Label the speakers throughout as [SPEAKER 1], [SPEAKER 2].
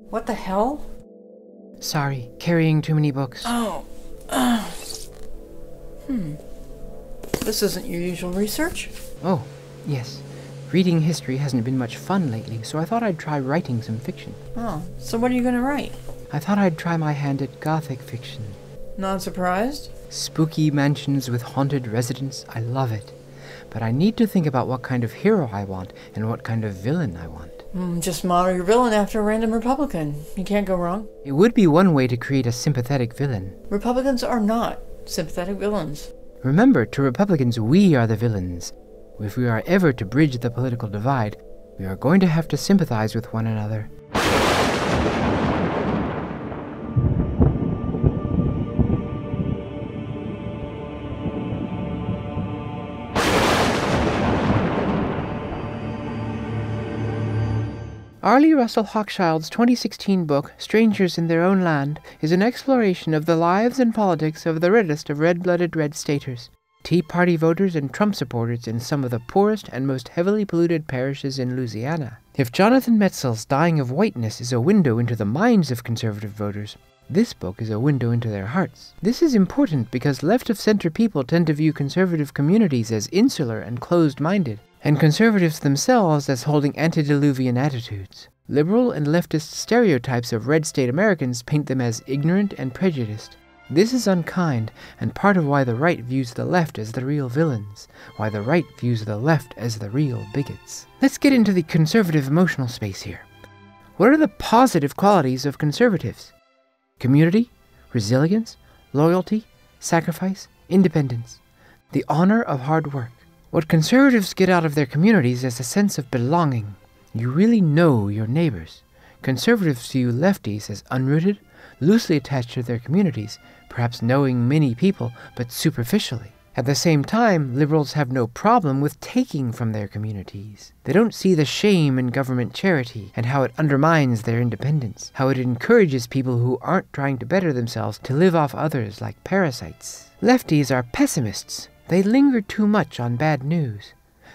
[SPEAKER 1] What the hell?
[SPEAKER 2] Sorry, carrying too many books.
[SPEAKER 1] Oh. This isn't your usual research?
[SPEAKER 2] Oh, yes. Reading history hasn't been much fun lately, so I thought I'd try writing some fiction.
[SPEAKER 1] Oh, so what are you gonna write?
[SPEAKER 2] I thought I'd try my hand at gothic fiction.
[SPEAKER 1] Not surprised?
[SPEAKER 2] Spooky mansions with haunted residents, I love it. But I need to think about what kind of hero I want and what kind of villain I want.
[SPEAKER 1] Just model your villain after a random Republican. You can't go wrong.
[SPEAKER 2] It would be one way to create a sympathetic villain.
[SPEAKER 1] Republicans are not sympathetic villains.
[SPEAKER 2] Remember, to Republicans, we are the villains. If we are ever to bridge the political divide, we are going to have to sympathize with one another. Arlie Russell Hochschild's 2016 book, Strangers in Their Own Land, is an exploration of the lives and politics of the reddest of red-blooded red staters, Tea Party voters and Trump supporters in some of the poorest and most heavily polluted parishes in Louisiana. If Jonathan Metzl's Dying of Whiteness is a window into the minds of conservative voters, this book is a window into their hearts. This is important because left-of-center people tend to view conservative communities as insular and closed-minded, and conservatives themselves as holding antediluvian attitudes. Liberal and leftist stereotypes of red state Americans paint them as ignorant and prejudiced. This is unkind, and part of why the right views the left as the real villains, why the right views the left as the real bigots. Let's get into the conservative emotional space here. What are the positive qualities of conservatives? Community, resilience, loyalty, sacrifice, independence, the honor of hard work. What conservatives get out of their communities is a sense of belonging. You really know your neighbors. Conservatives view lefties as unrooted, loosely attached to their communities, perhaps knowing many people, but superficially. At the same time, liberals have no problem with taking from their communities. They don't see the shame in government charity and how it undermines their independence, how it encourages people who aren't trying to better themselves to live off others like parasites. Lefties are pessimists. They linger too much on bad news.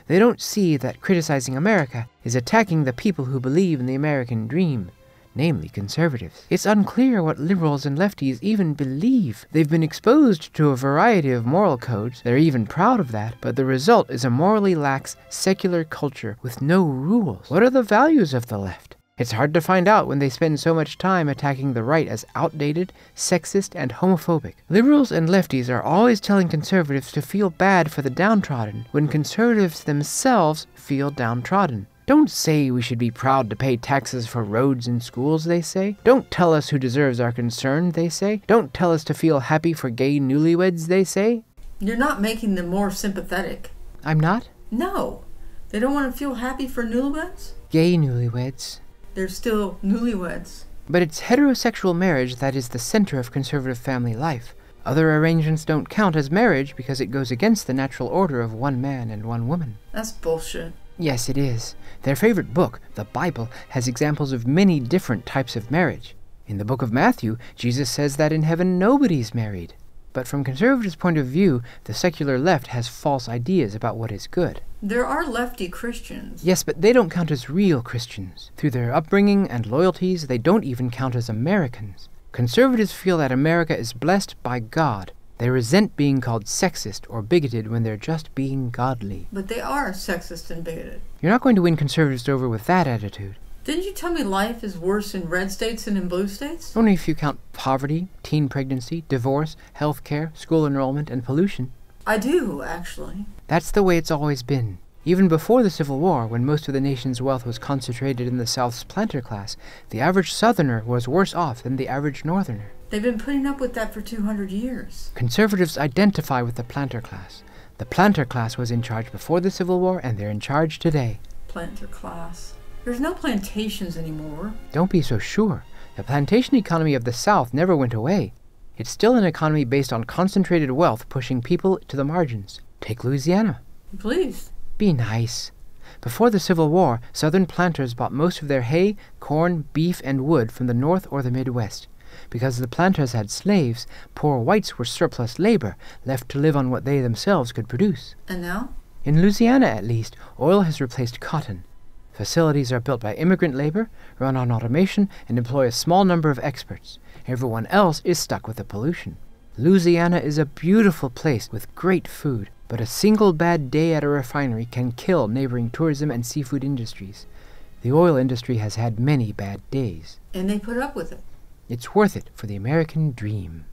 [SPEAKER 2] They don't see that criticizing America is attacking the people who believe in the American dream, namely conservatives. It's unclear what liberals and lefties even believe. They've been exposed to a variety of moral codes, they're even proud of that, but the result is a morally lax, secular culture with no rules. What are the values of the left? It's hard to find out when they spend so much time attacking the right as outdated, sexist, and homophobic. Liberals and lefties are always telling conservatives to feel bad for the downtrodden, when conservatives themselves feel downtrodden. Don't say we should be proud to pay taxes for roads and schools, they say. Don't tell us who deserves our concern, they say. Don't tell us to feel happy for gay newlyweds, they say.
[SPEAKER 1] You're not making them more sympathetic.
[SPEAKER 2] I'm not?
[SPEAKER 1] No. They don't want to feel happy for newlyweds?
[SPEAKER 2] Gay newlyweds.
[SPEAKER 1] They're still newlyweds.
[SPEAKER 2] But it's heterosexual marriage that is the center of conservative family life. Other arrangements don't count as marriage because it goes against the natural order of one man and one woman.
[SPEAKER 1] That's bullshit.
[SPEAKER 2] Yes, it is. Their favorite book, the Bible, has examples of many different types of marriage. In the book of Matthew, Jesus says that in heaven nobody's married. But from conservatives' point of view, the secular left has false ideas about what is good.
[SPEAKER 1] There are lefty Christians.
[SPEAKER 2] Yes, but they don't count as real Christians. Through their upbringing and loyalties, they don't even count as Americans. Conservatives feel that America is blessed by God. They resent being called sexist or bigoted when they're just being godly.
[SPEAKER 1] But they are sexist and bigoted.
[SPEAKER 2] You're not going to win conservatives over with that attitude.
[SPEAKER 1] Didn't you tell me life is worse in red states than in blue states?
[SPEAKER 2] Only if you count poverty, teen pregnancy, divorce, health care, school enrollment, and pollution.
[SPEAKER 1] I do, actually.
[SPEAKER 2] That's the way it's always been. Even before the Civil War, when most of the nation's wealth was concentrated in the South's planter class, the average Southerner was worse off than the average Northerner.
[SPEAKER 1] They've been putting up with that for 200 years.
[SPEAKER 2] Conservatives identify with the planter class. The planter class was in charge before the Civil War, and they're in charge today.
[SPEAKER 1] Planter class. There's no plantations anymore.
[SPEAKER 2] Don't be so sure. The plantation economy of the South never went away. It's still an economy based on concentrated wealth pushing people to the margins. Take Louisiana.
[SPEAKER 1] Please.
[SPEAKER 2] Be nice. Before the Civil War, Southern planters bought most of their hay, corn, beef, and wood from the North or the Midwest. Because the planters had slaves, poor whites were surplus labor, left to live on what they themselves could produce.
[SPEAKER 1] And now?
[SPEAKER 2] In Louisiana, at least, oil has replaced cotton. Facilities are built by immigrant labor, run on automation, and employ a small number of experts. Everyone else is stuck with the pollution. Louisiana is a beautiful place with great food, but a single bad day at a refinery can kill neighboring tourism and seafood industries. The oil industry has had many bad days.
[SPEAKER 1] And they put up with it.
[SPEAKER 2] It's worth it for the American dream.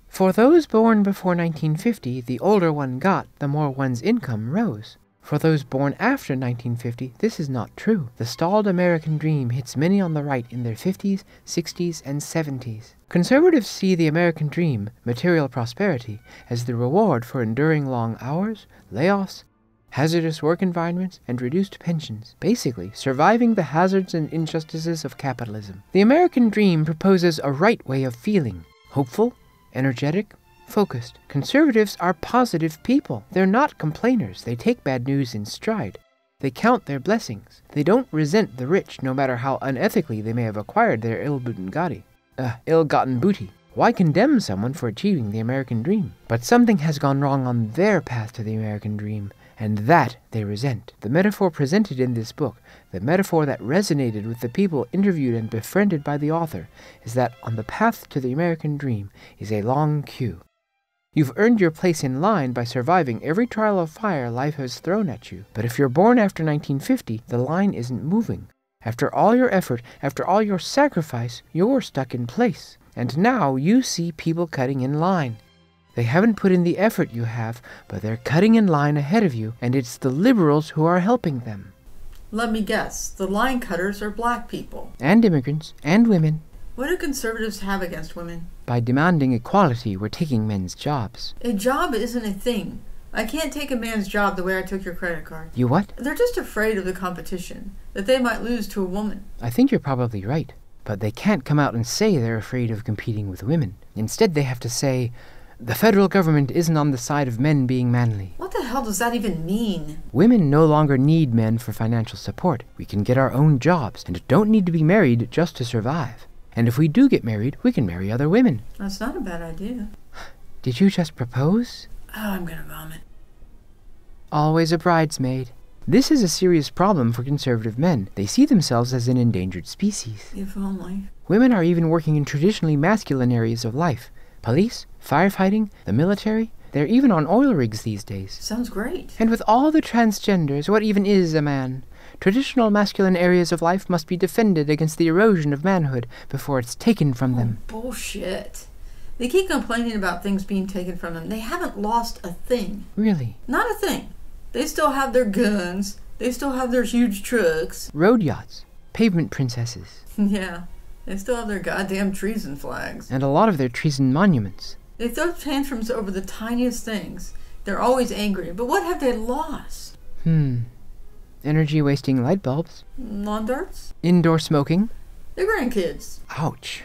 [SPEAKER 2] For those born before 1950, the older one got, the more one's income rose. For those born after 1950, this is not true. The stalled American dream hits many on the right in their 50s, 60s, and 70s. Conservatives see the American dream, material prosperity, as the reward for enduring long hours, layoffs, hazardous work environments, and reduced pensions, basically surviving the hazards and injustices of capitalism. The American dream proposes a right way of feeling, hopeful, energetic, focused. Conservatives are positive people. They're not complainers. They take bad news in stride. They count their blessings. They don't resent the rich, no matter how unethically they may have acquired their ill-gotten booty. Why condemn someone for achieving the American dream? But something has gone wrong on their path to the American dream, and that they resent. The metaphor presented in this book, the metaphor that resonated with the people interviewed and befriended by the author, is that on the path to the American dream is a long queue. You've earned your place in line by surviving every trial of fire life has thrown at you. But if you're born after 1950, the line isn't moving. After all your effort, after all your sacrifice, you're stuck in place. And now you see people cutting in line. They haven't put in the effort you have, but they're cutting in line ahead of you, and it's the liberals who are helping them.
[SPEAKER 1] Let me guess, the line cutters are black people.
[SPEAKER 2] And immigrants, and women.
[SPEAKER 1] What do conservatives have against women?
[SPEAKER 2] By demanding equality, we're taking men's jobs.
[SPEAKER 1] A job isn't a thing. I can't take a man's job the way I took your credit card.
[SPEAKER 2] You what?
[SPEAKER 1] They're just afraid of the competition, that they might lose to a woman.
[SPEAKER 2] I think you're probably right. But they can't come out and say they're afraid of competing with women. Instead, they have to say, the federal government isn't on the side of men being manly.
[SPEAKER 1] What the hell does that even mean?
[SPEAKER 2] Women no longer need men for financial support. We can get our own jobs and don't need to be married just to survive. And if we do get married, we can marry other women.
[SPEAKER 1] That's not a bad idea.
[SPEAKER 2] Did you just propose?
[SPEAKER 1] Oh, I'm gonna vomit.
[SPEAKER 2] Always a bridesmaid. This is a serious problem for conservative men. They see themselves as an endangered species.
[SPEAKER 1] If only.
[SPEAKER 2] Women are even working in traditionally masculine areas of life. Police, firefighting, the military. They're even on oil rigs these days.
[SPEAKER 1] Sounds great.
[SPEAKER 2] And with all the transgenders, what even is a man? Traditional masculine areas of life must be defended against the erosion of manhood before it's taken from them.
[SPEAKER 1] Bullshit. They keep complaining about things being taken from them. They haven't lost a thing.
[SPEAKER 2] Really?
[SPEAKER 1] Not a thing. They still have their guns. They still have their huge trucks.
[SPEAKER 2] Road yachts. Pavement princesses.
[SPEAKER 1] Yeah. They still have their goddamn treason flags.
[SPEAKER 2] And a lot of their treason monuments.
[SPEAKER 1] They throw tantrums over the tiniest things. They're always angry. But what have they lost?
[SPEAKER 2] Energy-wasting light bulbs.
[SPEAKER 1] Lawn darts?
[SPEAKER 2] Indoor smoking.
[SPEAKER 1] Their grandkids.
[SPEAKER 2] Ouch.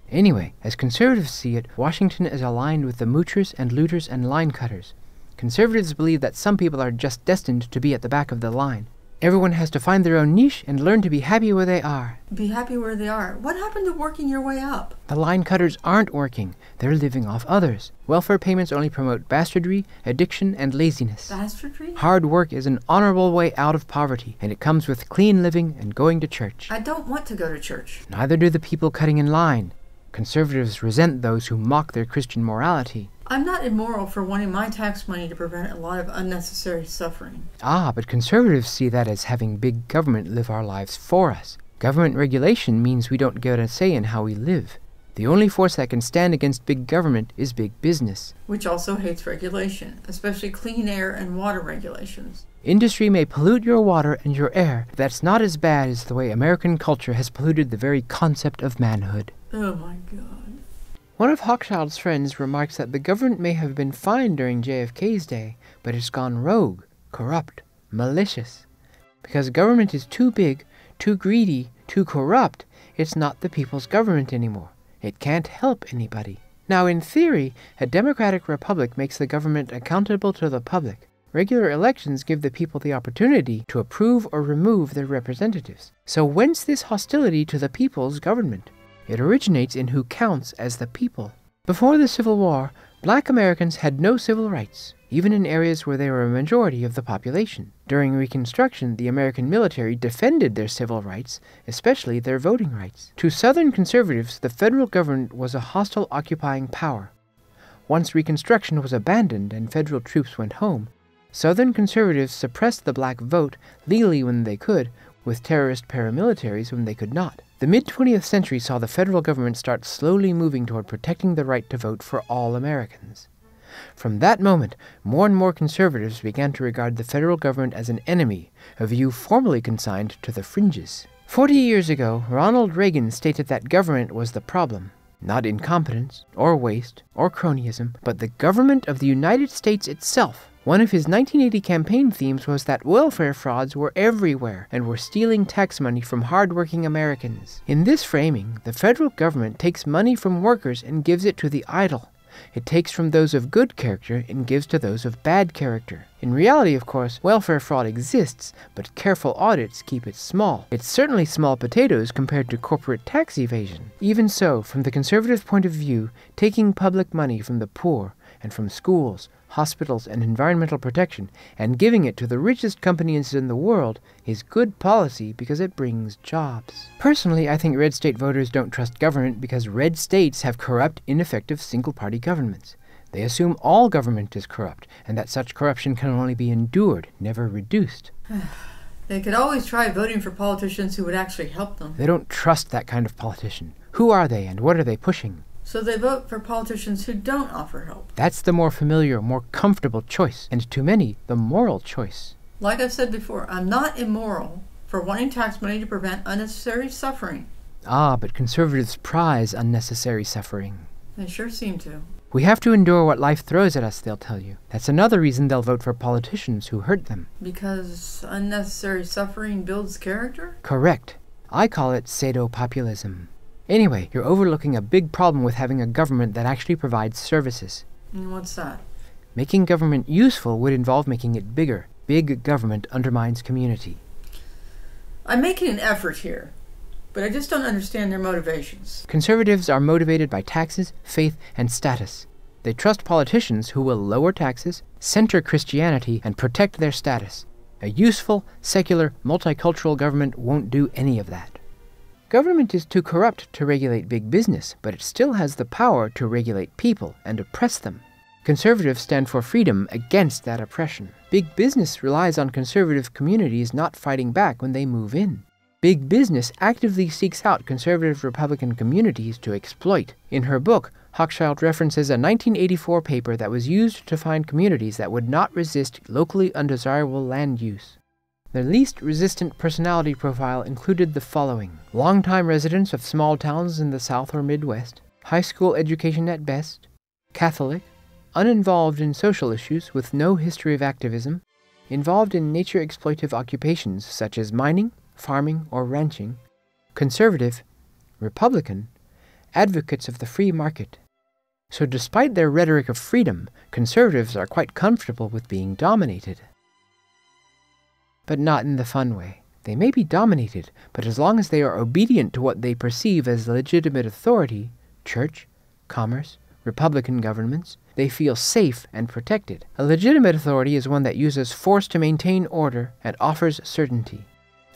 [SPEAKER 2] Anyway, as conservatives see it, Washington is aligned with the moochers and looters and line cutters. Conservatives believe that some people are just destined to be at the back of the line. Everyone has to find their own niche and learn to be happy where they are.
[SPEAKER 1] Be happy where they are. What happened to working your way up?
[SPEAKER 2] The line cutters aren't working. They're living off others. Welfare payments only promote bastardry, addiction, and laziness.
[SPEAKER 1] Bastardry?
[SPEAKER 2] Hard work is an honorable way out of poverty, and it comes with clean living and going to church.
[SPEAKER 1] I don't want to go to church.
[SPEAKER 2] Neither do the people cutting in line. Conservatives resent those who mock their Christian morality.
[SPEAKER 1] I'm not immoral for wanting my tax money to prevent a lot of unnecessary suffering.
[SPEAKER 2] But conservatives see that as having big government live our lives for us. Government regulation means we don't get a say in how we live. The only force that can stand against big government is big business.
[SPEAKER 1] Which also hates regulation, especially clean air and water regulations.
[SPEAKER 2] Industry may pollute your water and your air, but that's not as bad as the way American culture has polluted the very concept of manhood.
[SPEAKER 1] Oh my God.
[SPEAKER 2] One of Hochschild's friends remarks that the government may have been fine during JFK's day, but it's gone rogue, corrupt, malicious. Because government is too big, too greedy, too corrupt, it's not the people's government anymore. It can't help anybody. Now, in theory, a democratic republic makes the government accountable to the public. Regular elections give the people the opportunity to approve or remove their representatives. So whence this hostility to the people's government? It originates in who counts as the people. Before the Civil War, black Americans had no civil rights. even in areas where they were a majority of the population. During Reconstruction, the American military defended their civil rights, especially their voting rights. To Southern conservatives, the federal government was a hostile occupying power. Once Reconstruction was abandoned and federal troops went home, Southern conservatives suppressed the black vote legally when they could, with terrorist paramilitaries when they could not. The mid-20th century saw the federal government start slowly moving toward protecting the right to vote for all Americans. From that moment, more and more conservatives began to regard the federal government as an enemy, a view formerly consigned to the fringes. 40 years ago, Ronald Reagan stated that government was the problem. Not incompetence, or waste, or cronyism, but the government of the United States itself. One of his 1980 campaign themes was that welfare frauds were everywhere and were stealing tax money from hard-working Americans. In this framing, the federal government takes money from workers and gives it to the idle. It takes from those of good character and gives to those of bad character. In reality, of course, welfare fraud exists, but careful audits keep it small. It's certainly small potatoes compared to corporate tax evasion. Even so, from the conservative point of view, taking public money from the poor and from schools, hospitals, and environmental protection, and giving it to the richest companies in the world is good policy because it brings jobs. Personally, I think red state voters don't trust government because red states have corrupt, ineffective single-party governments. They assume all government is corrupt, and that such corruption can only be endured, never reduced.
[SPEAKER 1] They could always try voting for politicians who would actually help them.
[SPEAKER 2] They don't trust that kind of politician. Who are they, and what are they pushing?
[SPEAKER 1] So they vote for politicians who don't offer help.
[SPEAKER 2] That's the more familiar, more comfortable choice, and to many, the moral choice.
[SPEAKER 1] Like I've said before, I'm not immoral for wanting tax money to prevent unnecessary suffering.
[SPEAKER 2] Ah, but conservatives prize unnecessary suffering.
[SPEAKER 1] They sure seem to.
[SPEAKER 2] We have to endure what life throws at us, they'll tell you. That's another reason they'll vote for politicians who hurt them.
[SPEAKER 1] Because unnecessary suffering builds character?
[SPEAKER 2] Correct. I call it pseudo-populism. Anyway, you're overlooking a big problem with having a government that actually provides services.
[SPEAKER 1] And what's that?
[SPEAKER 2] Making government useful would involve making it bigger. Big government undermines community.
[SPEAKER 1] I'm making an effort here, but I just don't understand their motivations.
[SPEAKER 2] Conservatives are motivated by taxes, faith, and status. They trust politicians who will lower taxes, center Christianity, and protect their status. A useful, secular, multicultural government won't do any of that. Government is too corrupt to regulate big business, but it still has the power to regulate people and oppress them. Conservatives stand for freedom against that oppression. Big business relies on conservative communities not fighting back when they move in. Big business actively seeks out conservative Republican communities to exploit. In her book, Hochschild references a 1984 paper that was used to find communities that would not resist locally undesirable land use. Their least resistant personality profile included the following: longtime residents of small towns in the South or Midwest, high school education at best, Catholic, uninvolved in social issues with no history of activism, involved in nature exploitive occupations such as mining, farming, or ranching, conservative, Republican, advocates of the free market. So despite their rhetoric of freedom, conservatives are quite comfortable with being dominated. But not in the fun way. They may be dominated, but as long as they are obedient to what they perceive as legitimate authority, church, commerce, Republican governments, they feel safe and protected. A legitimate authority is one that uses force to maintain order and offers certainty.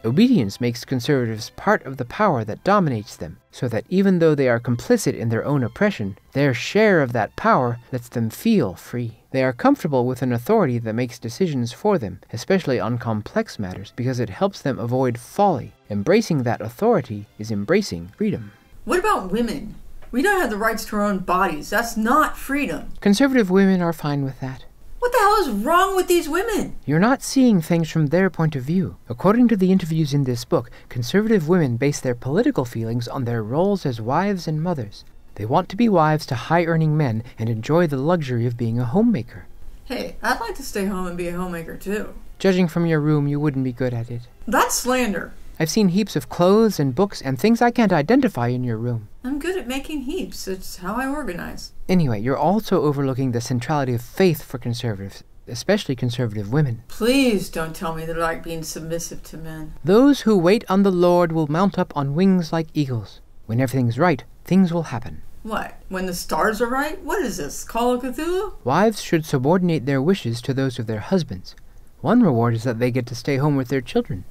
[SPEAKER 2] Obedience makes conservatives part of the power that dominates them, so that even though they are complicit in their own oppression, their share of that power lets them feel free. They are comfortable with an authority that makes decisions for them, especially on complex matters, because it helps them avoid folly. Embracing that authority is embracing freedom.
[SPEAKER 1] What about women? We don't have the rights to our own bodies. That's not freedom.
[SPEAKER 2] Conservative women are fine with that.
[SPEAKER 1] What the hell is wrong with these women?
[SPEAKER 2] You're not seeing things from their point of view. According to the interviews in this book, conservative women base their political feelings on their roles as wives and mothers. They want to be wives to high-earning men and enjoy the luxury of being a homemaker.
[SPEAKER 1] Hey, I'd like to stay home and be a homemaker too.
[SPEAKER 2] Judging from your room, you wouldn't be good at it.
[SPEAKER 1] That's slander.
[SPEAKER 2] I've seen heaps of clothes and books and things I can't identify in your room.
[SPEAKER 1] I'm good at making heaps. It's how I organize.
[SPEAKER 2] Anyway, you're also overlooking the centrality of faith for conservatives, especially conservative women.
[SPEAKER 1] Please don't tell me they like being submissive to men.
[SPEAKER 2] Those who wait on the Lord will mount up on wings like eagles. When everything's right, things will happen.
[SPEAKER 1] What? When the stars are right? What is this, Call of Cthulhu?
[SPEAKER 2] Wives should subordinate their wishes to those of their husbands. One reward is that they get to stay home with their children.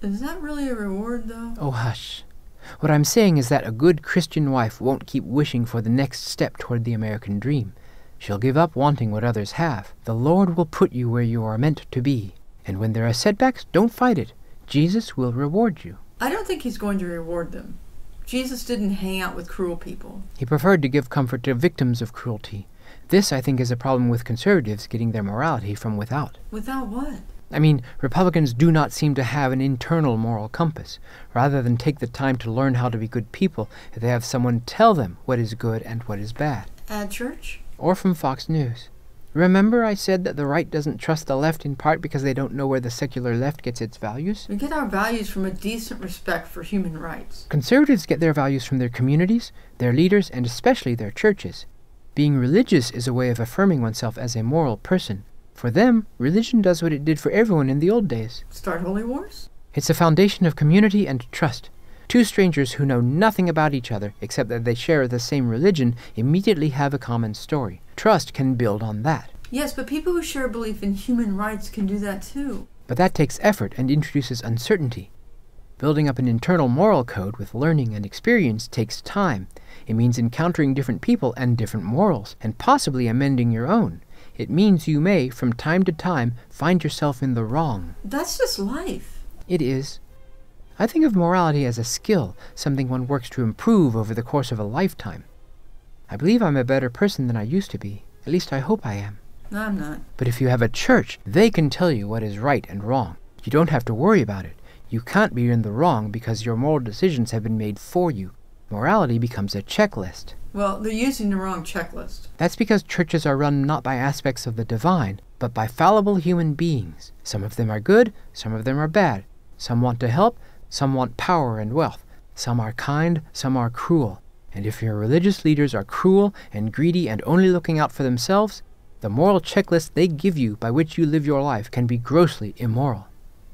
[SPEAKER 1] Is that really a reward, though?
[SPEAKER 2] Oh, hush. What I'm saying is that a good Christian wife won't keep wishing for the next step toward the American dream. She'll give up wanting what others have. The Lord will put you where you are meant to be. And when there are setbacks, don't fight it. Jesus will reward you.
[SPEAKER 1] I don't think he's going to reward them. Jesus didn't hang out with cruel people.
[SPEAKER 2] He preferred to give comfort to victims of cruelty. This, I think, is a problem with conservatives getting their morality from without.
[SPEAKER 1] Without what?
[SPEAKER 2] I mean, Republicans do not seem to have an internal moral compass. Rather than take the time to learn how to be good people, they have someone tell them what is good and what is bad.
[SPEAKER 1] At church?
[SPEAKER 2] Or from Fox News. Remember I said that the right doesn't trust the left in part because they don't know where the secular left gets its values?
[SPEAKER 1] We get our values from a decent respect for human rights.
[SPEAKER 2] Conservatives get their values from their communities, their leaders, and especially their churches. Being religious is a way of affirming oneself as a moral person. For them, religion does what it did for everyone in the old days.
[SPEAKER 1] Start holy wars?
[SPEAKER 2] It's a foundation of community and trust. Two strangers who know nothing about each other except that they share the same religion immediately have a common story. Trust can build on that.
[SPEAKER 1] Yes, but people who share a belief in human rights can do that too.
[SPEAKER 2] But that takes effort and introduces uncertainty. Building up an internal moral code with learning and experience takes time. It means encountering different people and different morals, and possibly amending your own. It means you may, from time to time, find yourself in the wrong.
[SPEAKER 1] That's just life.
[SPEAKER 2] It is. I think of morality as a skill, something one works to improve over the course of a lifetime. I believe I'm a better person than I used to be. At least I hope I am.
[SPEAKER 1] No, I'm not.
[SPEAKER 2] But if you have a church, they can tell you what is right and wrong. You don't have to worry about it. You can't be in the wrong because your moral decisions have been made for you. Morality becomes a checklist.
[SPEAKER 1] Well, they're using the wrong checklist.
[SPEAKER 2] That's because churches are run not by aspects of the divine, but by fallible human beings. Some of them are good, some of them are bad. Some want to help, some want power and wealth. Some are kind, some are cruel. And if your religious leaders are cruel and greedy and only looking out for themselves, the moral checklist they give you by which you live your life can be grossly immoral.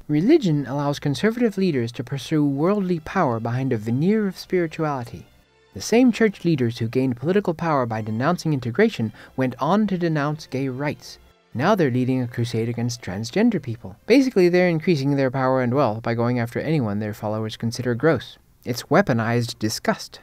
[SPEAKER 2] Religion allows conservative leaders to pursue worldly power behind a veneer of spirituality. The same church leaders who gained political power by denouncing integration went on to denounce gay rights. Now they're leading a crusade against transgender people. Basically, they're increasing their power and wealth by going after anyone their followers consider gross. It's weaponized disgust.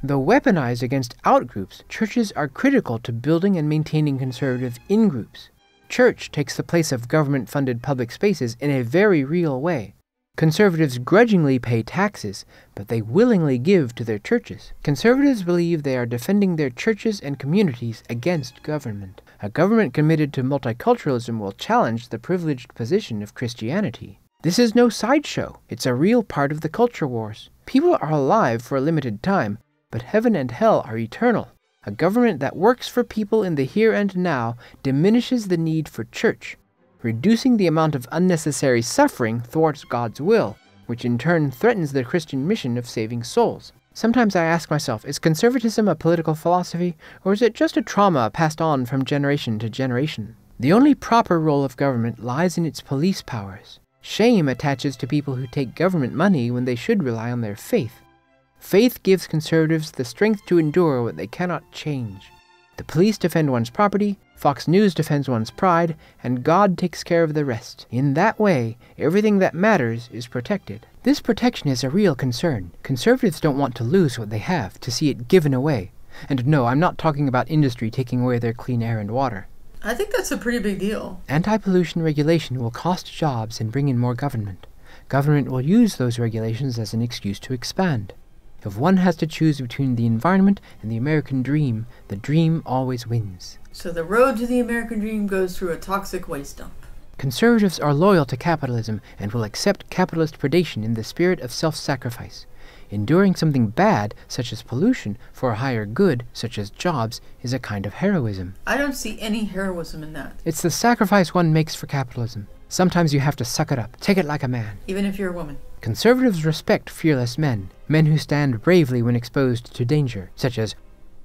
[SPEAKER 2] Though weaponized against out-groups, churches are critical to building and maintaining conservative in-groups. Church takes the place of government-funded public spaces in a very real way. Conservatives grudgingly pay taxes, but they willingly give to their churches. Conservatives believe they are defending their churches and communities against government. A government committed to multiculturalism will challenge the privileged position of Christianity. This is no sideshow. It's a real part of the culture wars. People are alive for a limited time, but heaven and hell are eternal. A government that works for people in the here and now diminishes the need for church, reducing the amount of unnecessary suffering thwarts God's will, which in turn threatens the Christian mission of saving souls. Sometimes I ask myself, is conservatism a political philosophy, or is it just a trauma passed on from generation to generation? The only proper role of government lies in its police powers. Shame attaches to people who take government money when they should rely on their faith. Faith gives conservatives the strength to endure what they cannot change. The police defend one's property, Fox News defends one's pride, and God takes care of the rest. In that way, everything that matters is protected. This protection is a real concern. Conservatives don't want to lose what they have, to see it given away. And no, I'm not talking about industry taking away their clean air and water.
[SPEAKER 1] I think that's a pretty big deal.
[SPEAKER 2] Anti-pollution regulation will cost jobs and bring in more government. Government will use those regulations as an excuse to expand. If one has to choose between the environment and the American dream, the dream always wins.
[SPEAKER 1] So the road to the American dream goes through a toxic waste dump.
[SPEAKER 2] Conservatives are loyal to capitalism and will accept capitalist predation in the spirit of self-sacrifice. Enduring something bad, such as pollution, for a higher good, such as jobs, is a kind of heroism.
[SPEAKER 1] I don't see any heroism in that.
[SPEAKER 2] It's the sacrifice one makes for capitalism. Sometimes you have to suck it up, take it like a man.
[SPEAKER 1] Even if you're a woman.
[SPEAKER 2] Conservatives respect fearless men who stand bravely when exposed to danger, such as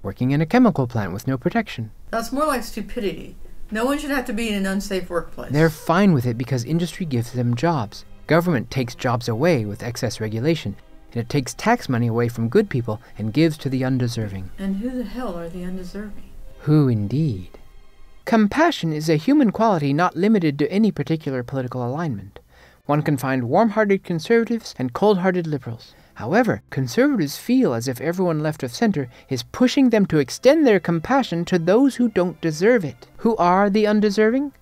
[SPEAKER 2] working in a chemical plant with no protection.
[SPEAKER 1] That's more like stupidity. No one should have to be in an unsafe workplace.
[SPEAKER 2] They're fine with it because industry gives them jobs. Government takes jobs away with excess regulation, and it takes tax money away from good people and gives to the undeserving.
[SPEAKER 1] And who the hell are the undeserving?
[SPEAKER 2] Who indeed? Compassion is a human quality not limited to any particular political alignment. One can find warm-hearted conservatives and cold-hearted liberals. However, conservatives feel as if everyone left of center is pushing them to extend their compassion to those who don't deserve it. Who are the undeserving?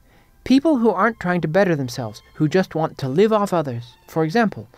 [SPEAKER 2] People who aren't trying to better themselves, who just want to live off others. For example,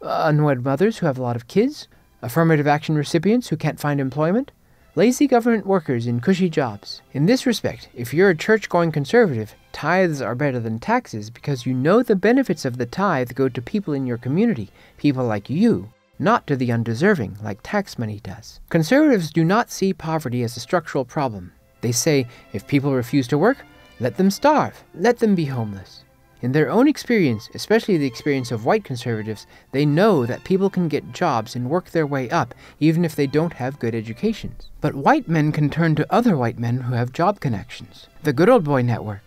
[SPEAKER 2] unwed mothers who have a lot of kids, affirmative action recipients who can't find employment, lazy government workers in cushy jobs. In this respect, if you're a church-going conservative, tithes are better than taxes because you know the benefits of the tithe go to people in your community, people like you, not to the undeserving like tax money does. Conservatives do not see poverty as a structural problem. They say, if people refuse to work, let them starve, let them be homeless. In their own experience, especially the experience of white conservatives, they know that people can get jobs and work their way up even if they don't have good educations. But white men can turn to other white men who have job connections. The good old boy network.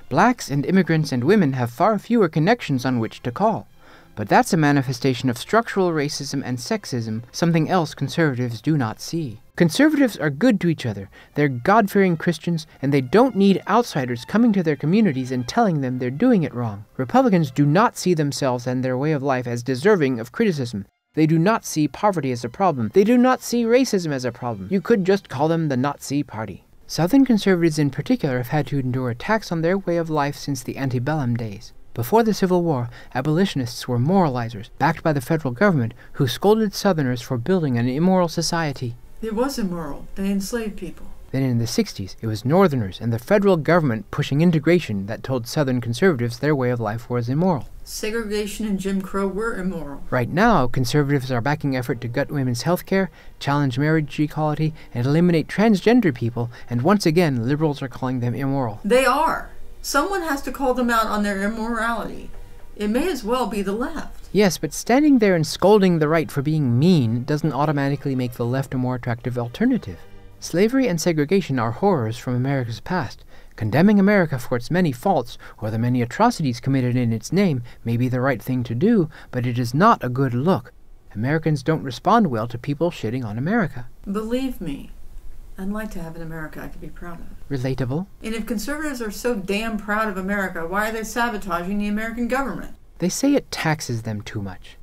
[SPEAKER 2] Blacks and immigrants and women have far fewer connections on which to call. But that's a manifestation of structural racism and sexism, something else conservatives do not see. Conservatives are good to each other, they're God-fearing Christians, and they don't need outsiders coming to their communities and telling them they're doing it wrong. Republicans do not see themselves and their way of life as deserving of criticism. They do not see poverty as a problem. They do not see racism as a problem. You could just call them the Nazi Party. Southern conservatives in particular have had to endure attacks on their way of life since the antebellum days. Before the Civil War, abolitionists were moralizers, backed by the federal government, who scolded Southerners for building an immoral society.
[SPEAKER 1] It was immoral. They enslaved people.
[SPEAKER 2] Then in the 60s, it was Northerners and the federal government pushing integration that told Southern conservatives their way of life was immoral.
[SPEAKER 1] Segregation and Jim Crow were immoral.
[SPEAKER 2] Right now, conservatives are backing effort to gut women's health care, challenge marriage equality, and eliminate transgender people, and once again, liberals are calling them immoral.
[SPEAKER 1] They are. Someone has to call them out on their immorality. It may as well be the left.
[SPEAKER 2] Yes, but standing there and scolding the right for being mean doesn't automatically make the left a more attractive alternative. Slavery and segregation are horrors from America's past. Condemning America for its many faults or the many atrocities committed in its name may be the right thing to do, but it is not a good look. Americans don't respond well to people shitting on America.
[SPEAKER 1] Believe me, I'd like to have an America I could be proud of.
[SPEAKER 2] Relatable.
[SPEAKER 1] And if conservatives are so damn proud of America, why are they sabotaging the American government?
[SPEAKER 2] They say it taxes them too much.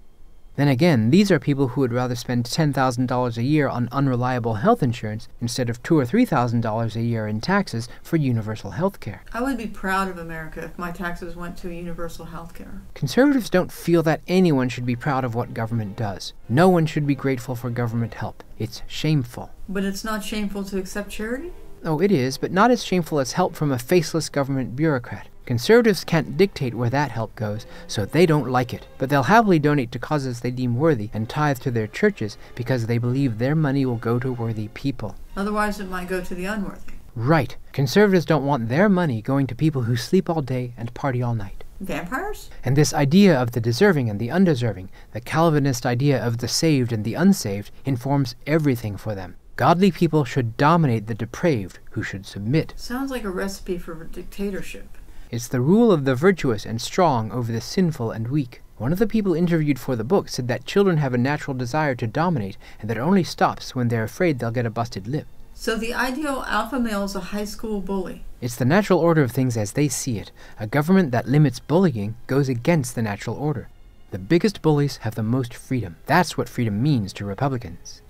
[SPEAKER 2] Then again, these are people who would rather spend $10,000 a year on unreliable health insurance instead of $2,000 or $3,000 a year in taxes for universal health care.
[SPEAKER 1] I would be proud of America if my taxes went to universal health care.
[SPEAKER 2] Conservatives don't feel that anyone should be proud of what government does. No one should be grateful for government help. It's shameful.
[SPEAKER 1] But it's not shameful to accept charity?
[SPEAKER 2] Oh, it is, but not as shameful as help from a faceless government bureaucrat. Conservatives can't dictate where that help goes, so they don't like it. But they'll happily donate to causes they deem worthy and tithe to their churches because they believe their money will go to worthy people.
[SPEAKER 1] Otherwise it might go to the unworthy.
[SPEAKER 2] Right. Conservatives don't want their money going to people who sleep all day and party all night.
[SPEAKER 1] Vampires?
[SPEAKER 2] And this idea of the deserving and the undeserving, the Calvinist idea of the saved and the unsaved, informs everything for them. Godly people should dominate the depraved, who should submit.
[SPEAKER 1] Sounds like a recipe for dictatorship.
[SPEAKER 2] It's the rule of the virtuous and strong over the sinful and weak. One of the people interviewed for the book said that children have a natural desire to dominate, and that it only stops when they're afraid they'll get a busted lip.
[SPEAKER 1] So the ideal alpha male is a high school bully.
[SPEAKER 2] It's the natural order of things as they see it. A government that limits bullying goes against the natural order. The biggest bullies have the most freedom. That's what freedom means to Republicans.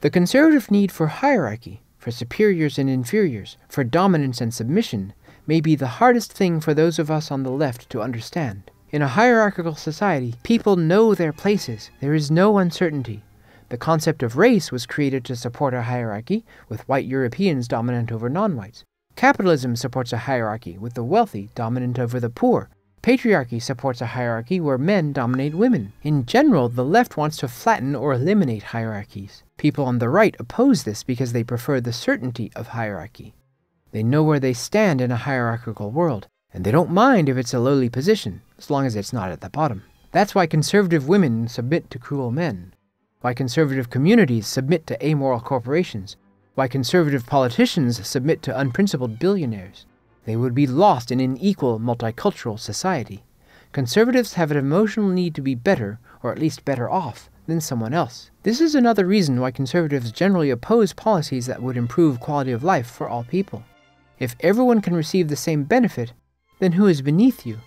[SPEAKER 2] The conservative need for hierarchy, for superiors and inferiors, for dominance and submission, may be the hardest thing for those of us on the left to understand. In a hierarchical society, people know their places. There is no uncertainty. The concept of race was created to support a hierarchy, with white Europeans dominant over non-whites. Capitalism supports a hierarchy, with the wealthy dominant over the poor. Patriarchy supports a hierarchy where men dominate women. In general, the left wants to flatten or eliminate hierarchies. People on the right oppose this because they prefer the certainty of hierarchy. They know where they stand in a hierarchical world, and they don't mind if it's a lowly position, as long as it's not at the bottom. That's why conservative women submit to cruel men, why conservative communities submit to amoral corporations, why conservative politicians submit to unprincipled billionaires. They would be lost in an equal multicultural society. Conservatives have an emotional need to be better, or at least better off, than someone else. This is another reason why conservatives generally oppose policies that would improve quality of life for all people. If everyone can receive the same benefit, then who is beneath you?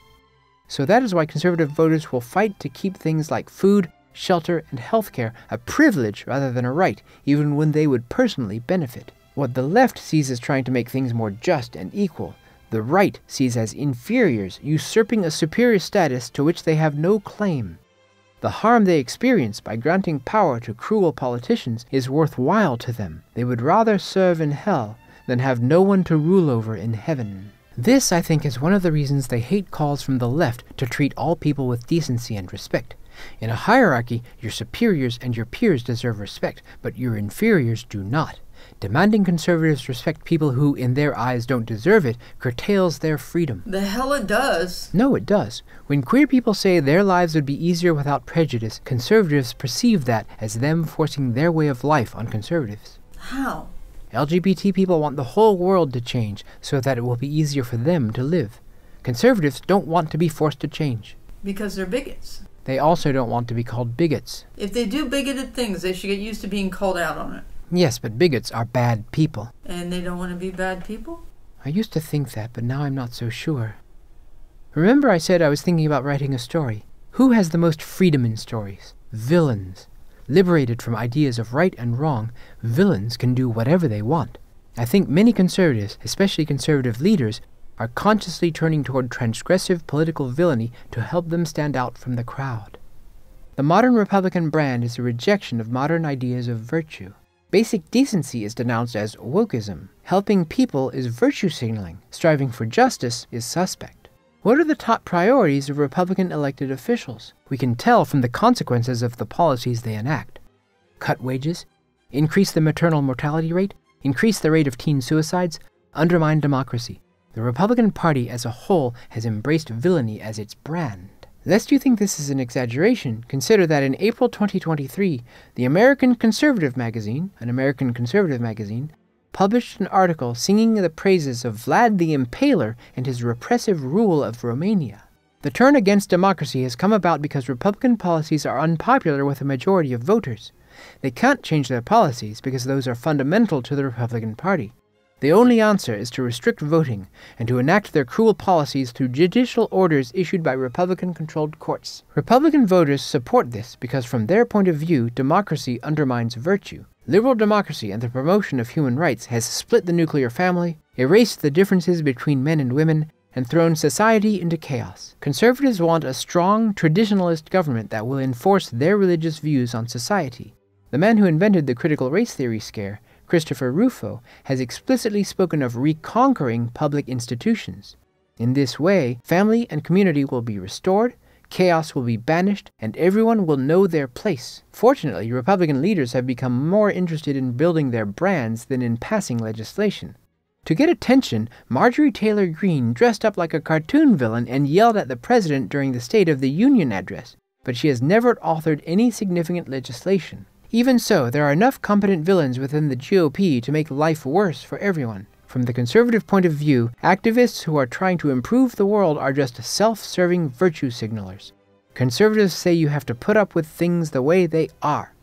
[SPEAKER 2] So that is why conservative voters will fight to keep things like food, shelter, and healthcare a privilege rather than a right, even when they would personally benefit. What the left sees as trying to make things more just and equal, the right sees as inferiors usurping a superior status to which they have no claim. The harm they experience by granting power to cruel politicians is worthwhile to them. They would rather serve in hell than have no one to rule over in heaven. This, I think, is one of the reasons they hate calls from the left to treat all people with decency and respect. In a hierarchy, your superiors and your peers deserve respect, but your inferiors do not. Demanding conservatives respect people who, in their eyes, don't deserve it, curtails their freedom.
[SPEAKER 1] The hell it does.
[SPEAKER 2] No, it does. When queer people say their lives would be easier without prejudice, conservatives perceive that as them forcing their way of life on conservatives.
[SPEAKER 1] How?
[SPEAKER 2] LGBT people want the whole world to change so that it will be easier for them to live. Conservatives don't want to be forced to change.
[SPEAKER 1] Because they're bigots.
[SPEAKER 2] They also don't want to be called bigots.
[SPEAKER 1] If they do bigoted things, they should get used to being called out on it.
[SPEAKER 2] Yes, but bigots are bad people.
[SPEAKER 1] And they don't want to be bad people?
[SPEAKER 2] I used to think that, but now I'm not so sure. Remember I said I was thinking about writing a story. Who has the most freedom in stories? Villains. Liberated from ideas of right and wrong, villains can do whatever they want. I think many conservatives, especially conservative leaders, are consciously turning toward transgressive political villainy to help them stand out from the crowd. The modern Republican brand is a rejection of modern ideas of virtue. Basic decency is denounced as wokeism. Helping people is virtue signaling. Striving for justice is suspect. What are the top priorities of Republican elected officials? We can tell from the consequences of the policies they enact. Cut wages, increase the maternal mortality rate, increase the rate of teen suicides, undermine democracy. The Republican Party as a whole has embraced villainy as its brand. Lest you think this is an exaggeration, consider that in April 2023, the American Conservative magazine, published an article singing the praises of Vlad the Impaler and his repressive rule of Romania. The turn against democracy has come about because Republican policies are unpopular with a majority of voters. They can't change their policies because those are fundamental to the Republican Party. The only answer is to restrict voting and to enact their cruel policies through judicial orders issued by Republican-controlled courts. Republican voters support this because from their point of view, democracy undermines virtue. Liberal democracy and the promotion of human rights has split the nuclear family, erased the differences between men and women, and thrown society into chaos. Conservatives want a strong, traditionalist government that will enforce their religious views on society. The man who invented the critical race theory scare, Christopher Rufo, has explicitly spoken of reconquering public institutions. In this way, family and community will be restored, chaos will be banished, and everyone will know their place. Fortunately, Republican leaders have become more interested in building their brands than in passing legislation. To get attention, Marjorie Taylor Greene dressed up like a cartoon villain and yelled at the president during the State of the Union address, but she has never authored any significant legislation. Even so, there are enough competent villains within the GOP to make life worse for everyone. From the conservative point of view, activists who are trying to improve the world are just self-serving virtue signalers. Conservatives say you have to put up with things the way they are.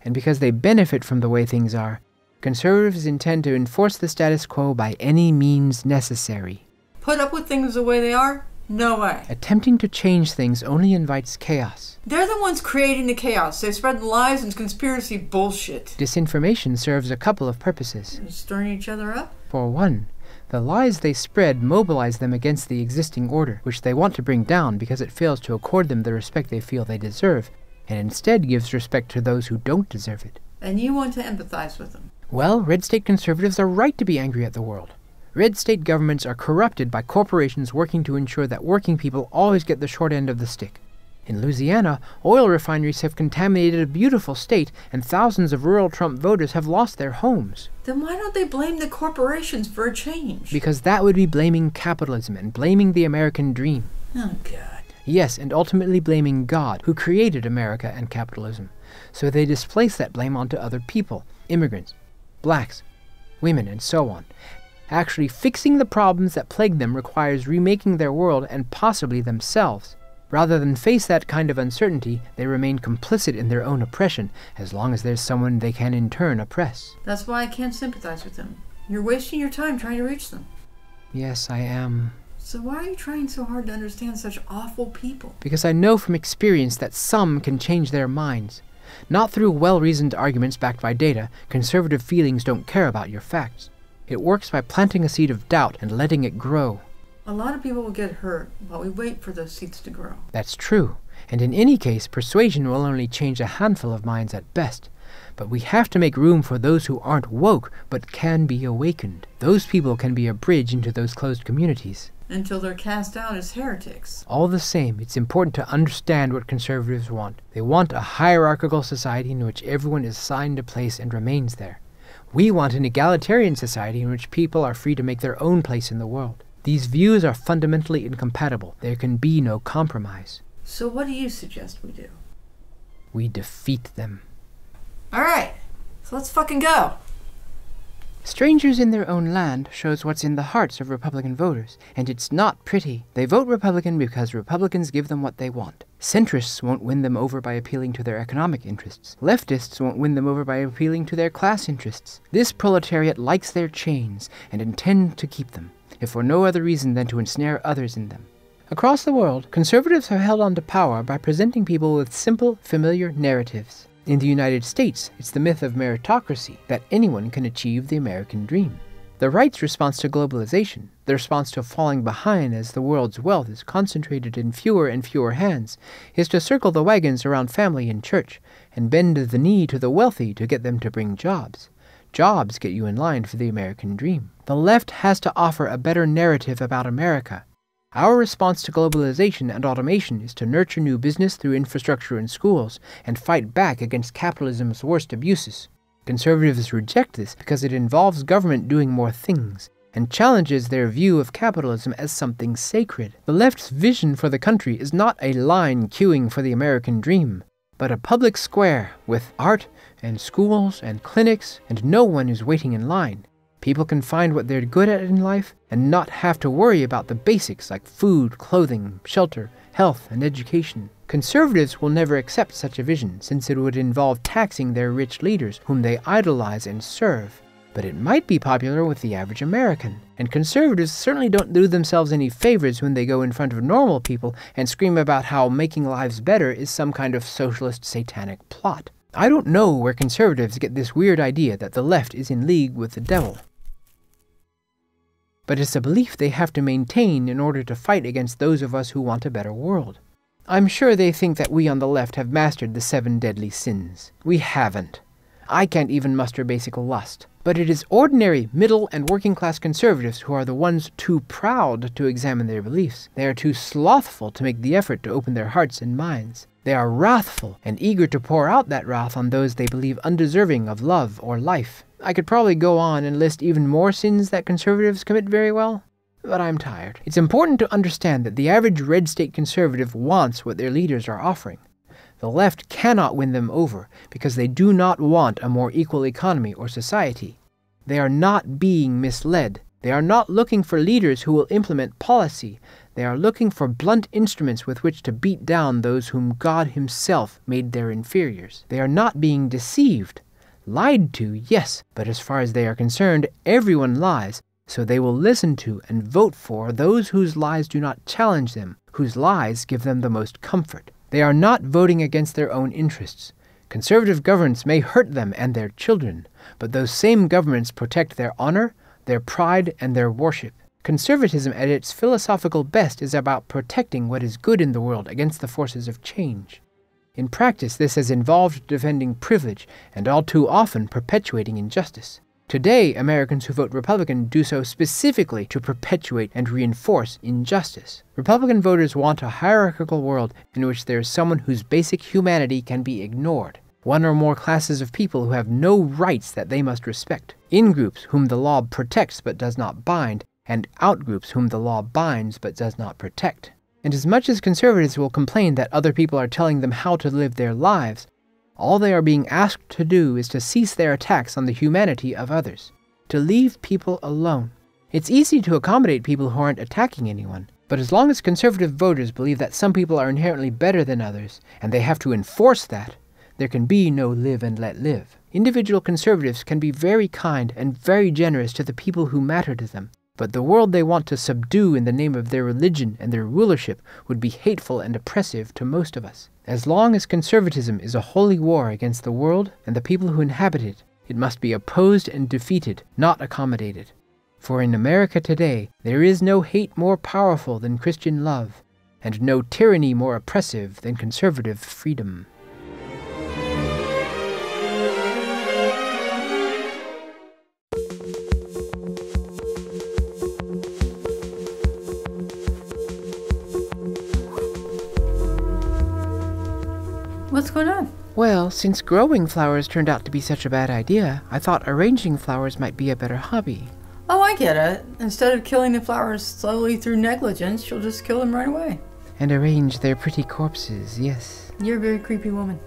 [SPEAKER 2] And because they benefit from the way things are, conservatives intend to enforce the status quo by any means necessary.
[SPEAKER 1] Put up with things the way they are? No way.
[SPEAKER 2] Attempting to change things only invites chaos.
[SPEAKER 1] They're the ones creating the chaos. They spread lies and conspiracy bullshit.
[SPEAKER 2] Disinformation serves a couple of purposes.
[SPEAKER 1] Stirring each other up?
[SPEAKER 2] For one, the lies they spread mobilize them against the existing order, which they want to bring down because it fails to accord them the respect they feel they deserve, and instead gives respect to those who don't deserve it.
[SPEAKER 1] And you want to empathize with them.
[SPEAKER 2] Well, red state conservatives are right to be angry at the world. Red state governments are corrupted by corporations working to ensure that working people always get the short end of the stick. In Louisiana, oil refineries have contaminated a beautiful state, and thousands of rural Trump voters have lost their homes.
[SPEAKER 1] Then why don't they blame the corporations for a change?
[SPEAKER 2] Because that would be blaming capitalism and blaming the American dream.
[SPEAKER 1] Oh, God.
[SPEAKER 2] Yes, and ultimately blaming God, who created America and capitalism. So they displace that blame onto other people, immigrants, blacks, women, and so on. Actually, fixing the problems that plague them requires remaking their world and possibly themselves. Rather than face that kind of uncertainty, they remain complicit in their own oppression as long as there's someone they can in turn oppress.
[SPEAKER 1] That's why I can't sympathize with them. You're wasting your time trying to reach them.
[SPEAKER 2] Yes, I am.
[SPEAKER 1] So why are you trying so hard to understand such awful people?
[SPEAKER 2] Because I know from experience that some can change their minds. Not through well-reasoned arguments backed by data. Conservative feelings don't care about your facts. It works by planting a seed of doubt and letting it grow.
[SPEAKER 1] A lot of people will get hurt while we wait for those seeds to grow.
[SPEAKER 2] That's true, and in any case, persuasion will only change a handful of minds at best. But we have to make room for those who aren't woke, but can be awakened. Those people can be a bridge into those closed communities.
[SPEAKER 1] Until they're cast out as heretics.
[SPEAKER 2] All the same, it's important to understand what conservatives want. They want a hierarchical society in which everyone is assigned a place and remains there. We want an egalitarian society in which people are free to make their own place in the world. These views are fundamentally incompatible. There can be no compromise.
[SPEAKER 1] So what do you suggest we do?
[SPEAKER 2] We defeat them.
[SPEAKER 1] Alright, so let's fucking go.
[SPEAKER 2] Strangers in Their Own Land shows what's in the hearts of Republican voters, and it's not pretty. They vote Republican because Republicans give them what they want. Centrists won't win them over by appealing to their economic interests. Leftists won't win them over by appealing to their class interests. This proletariat likes their chains and intend to keep them, if for no other reason than to ensnare others in them. Across the world, conservatives have held on to power by presenting people with simple, familiar narratives. In the United States, it's the myth of meritocracy, that anyone can achieve the American dream. The right's response to globalization, the response to falling behind as the world's wealth is concentrated in fewer and fewer hands, is to circle the wagons around family and church, and bend the knee to the wealthy to get them to bring jobs. Jobs get you in line for the American dream. The left has to offer a better narrative about America. Our response to globalization and automation is to nurture new business through infrastructure and schools, and fight back against capitalism's worst abuses. Conservatives reject this because it involves government doing more things, and challenges their view of capitalism as something sacred. The left's vision for the country is not a line queuing for the American dream, but a public square with art and schools and clinics, and no one is waiting in line. People can find what they're good at in life and not have to worry about the basics like food, clothing, shelter, health, and education. Conservatives will never accept such a vision, since it would involve taxing their rich leaders whom they idolize and serve. But it might be popular with the average American, and conservatives certainly don't do themselves any favors when they go in front of normal people and scream about how making lives better is some kind of socialist satanic plot. I don't know where conservatives get this weird idea that the left is in league with the devil. But it's a belief they have to maintain in order to fight against those of us who want a better world. I'm sure they think that we on the left have mastered the 7 deadly sins. We haven't. I can't even muster basic lust. But it is ordinary, middle, and working-class conservatives who are the ones too proud to examine their beliefs. They are too slothful to make the effort to open their hearts and minds. They are wrathful and eager to pour out that wrath on those they believe undeserving of love or life. I could probably go on and list even more sins that conservatives commit very well, but I'm tired. It's important to understand that the average red state conservative wants what their leaders are offering. The left cannot win them over because they do not want a more equal economy or society. They are not being misled. They are not looking for leaders who will implement policy. They are looking for blunt instruments with which to beat down those whom God himself made their inferiors. They are not being deceived. Lied to, yes, but as far as they are concerned, everyone lies, so they will listen to and vote for those whose lies do not challenge them, whose lies give them the most comfort. They are not voting against their own interests. Conservative governments may hurt them and their children, but those same governments protect their honor, their pride, and their worship. Conservatism at its philosophical best is about protecting what is good in the world against the forces of change. In practice, this has involved defending privilege and all too often perpetuating injustice. Today, Americans who vote Republican do so specifically to perpetuate and reinforce injustice. Republican voters want a hierarchical world in which there is someone whose basic humanity can be ignored. One or more classes of people who have no rights that they must respect. In-groups whom the law protects but does not bind, and out-groups whom the law binds but does not protect. And as much as conservatives will complain that other people are telling them how to live their lives, all they are being asked to do is to cease their attacks on the humanity of others, to leave people alone. It's easy to accommodate people who aren't attacking anyone, But as long as conservative voters believe that some people are inherently better than others, and they have to enforce that, there can be no live and let live. Individual conservatives can be very kind and very generous to the people who matter to them, but the world they want to subdue in the name of their religion and their rulership would be hateful and oppressive to most of us. As long as conservatism is a holy war against the world and the people who inhabit it, it must be opposed and defeated, not accommodated. For in America today, there is no hate more powerful than Christian love, and no tyranny more oppressive than conservative freedom.
[SPEAKER 1] What's going on?
[SPEAKER 2] Well, since growing flowers turned out to be such a bad idea, I thought arranging flowers might be a better hobby.
[SPEAKER 1] Oh, I get it. Instead of killing the flowers slowly through negligence, you'll just kill them right away.
[SPEAKER 2] And arrange their pretty corpses, yes.
[SPEAKER 1] You're a very creepy woman.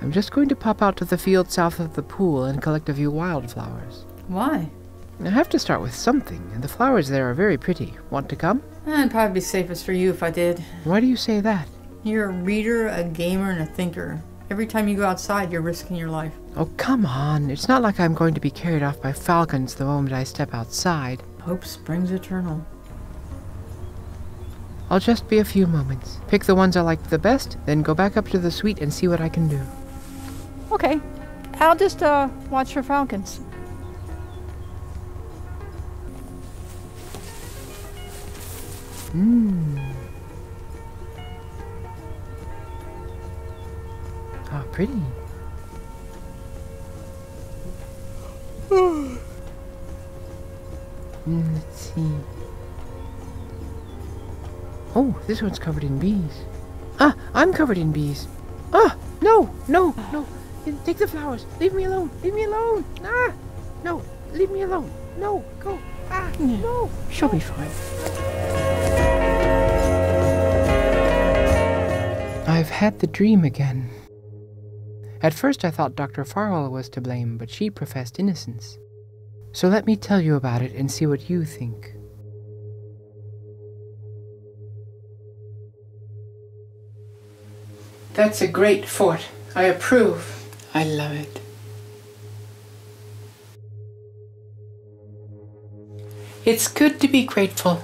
[SPEAKER 2] I'm just going to pop out to the field south of the pool and collect a few wildflowers.
[SPEAKER 1] Why?
[SPEAKER 2] I have to start with something, and the flowers there are very pretty. Want to come?
[SPEAKER 1] It'd probably be safest for you if I did.
[SPEAKER 2] Why do you say that?
[SPEAKER 1] You're a reader, a gamer, and a thinker. Every time you go outside, you're risking your life.
[SPEAKER 2] Oh, come on. It's not like I'm going to be carried off by falcons the moment I step outside.
[SPEAKER 1] Hope springs eternal.
[SPEAKER 2] I'll just be a few moments. Pick the ones I like the best, then go back up to the suite and see what I can do.
[SPEAKER 3] Okay. I'll just, watch for falcons.
[SPEAKER 2] Oh, pretty. Let's see. Oh, this one's covered in bees. Ah, I'm covered in bees. Ah, no. Take the flowers. Leave me alone. Leave me alone. Ah, no. Leave me alone. No, go. Ah, no.
[SPEAKER 3] She'll be fine.
[SPEAKER 2] I've had the dream again. At first I thought Dr. Farwell was to blame, but she professed innocence. So let me tell you about it and see what you think. That's a great fort. I approve. I love it. It's good to be grateful,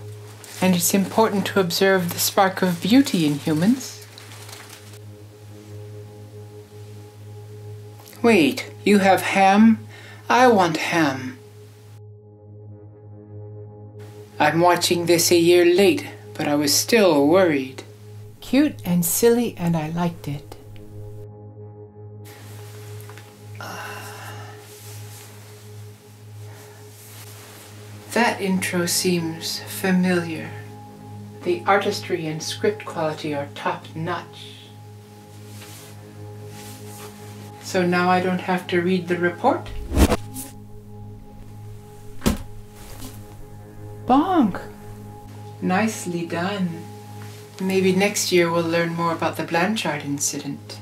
[SPEAKER 2] and it's important to observe the spark of beauty in humans. Wait, you have ham? I want ham. I'm watching this a year late, but I was still worried. Cute and silly, and I liked it. That intro seems familiar. The artistry and script quality are top-notch. So now I don't have to read the report? Bonk! Nicely done. Maybe next year we'll learn more about the Blanchard incident.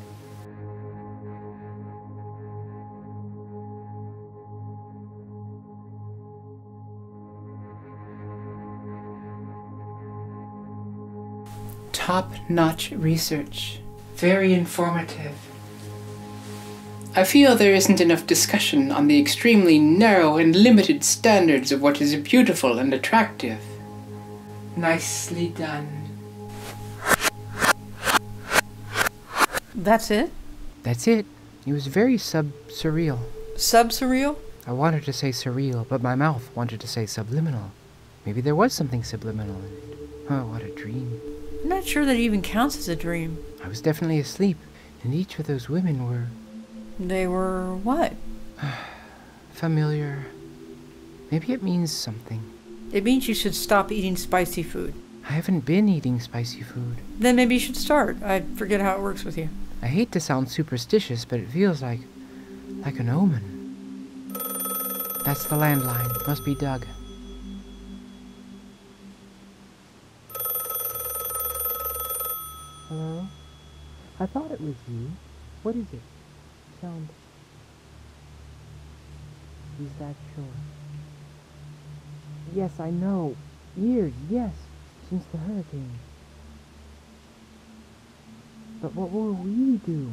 [SPEAKER 2] Top-notch research. Very informative. I feel there isn't enough discussion on the extremely narrow and limited standards of what is beautiful and attractive. Nicely done.
[SPEAKER 1] That's it?
[SPEAKER 2] That's it. It was very surreal.
[SPEAKER 1] Sub-surreal?
[SPEAKER 2] I wanted to say surreal, but my mouth wanted to say subliminal. Maybe there was something subliminal in it. Oh, what a dream.
[SPEAKER 1] I'm not sure that it even counts as a dream.
[SPEAKER 2] I was definitely asleep, and each of those women were...
[SPEAKER 1] They were what?
[SPEAKER 2] familiar. Maybe it means something.
[SPEAKER 1] It means you should stop eating spicy food.
[SPEAKER 2] I haven't been eating spicy food.
[SPEAKER 1] Then maybe you should start. I forget how it works with you.
[SPEAKER 2] I hate to sound superstitious, but it feels like an omen. That's the landline. Must be Doug. Hello? I thought it was you. What is it? Sound... Is that sure? Yes, I know. Years, yes, since the hurricane. But what will we do?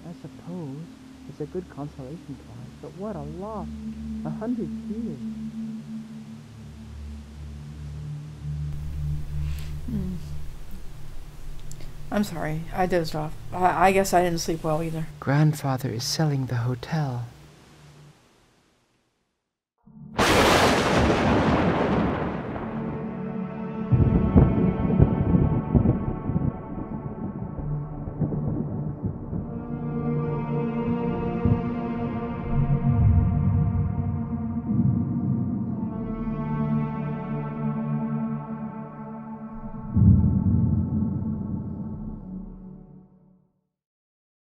[SPEAKER 2] I suppose it's a good consolation prize, but what a loss. 100 years.
[SPEAKER 3] I'm sorry, I dozed off. I guess I didn't sleep well either.
[SPEAKER 2] Grandfather is selling the hotel.